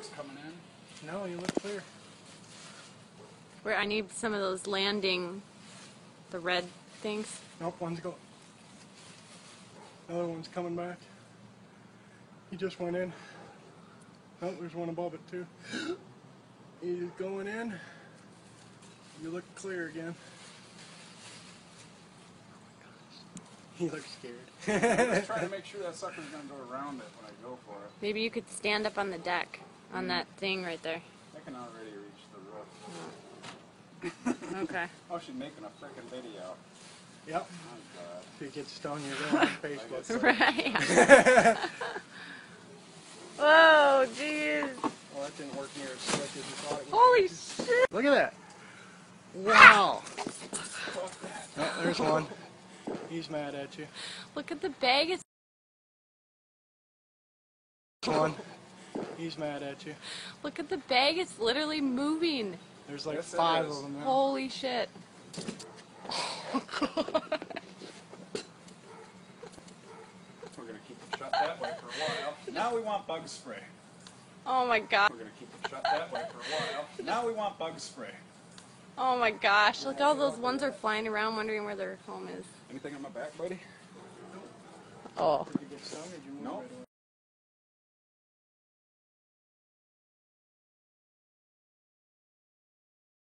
bugs coming in? No, you look clear. Where I need some of those landing, the red things. Nope, one's going. Another one's coming back. He just went in. Oh, there's one above it too. He's going in. You look clear again. He looks scared. I'm just trying to make sure that sucker's going to go around it when I go for it. Maybe you could stand up on the deck, on that thing right there. I can already reach the roof. Okay. Oh, she's making a frickin' video. Yep. Oh, God. If you get stung, you're going on Facebook. Right. Whoa, jeez. Well, that didn't work near as slick as you thought it would. Holy shit. Look at that. Wow. Oh, there's one. He's mad at you. Look at the bag. It's One. He's mad at you. Look at the bag. It's literally moving. There's like Yes, it 5 is. of them now. Holy shit. We're going to keep it shut that way for a while. Now we want bug spray. Oh my god. We're going to keep it shut that way for a while. Now we want bug spray. Oh my gosh. Look, all those ones are flying around wondering where their home is. Anything on my back, buddy? Oh. Did you get stung or did you move No. right away?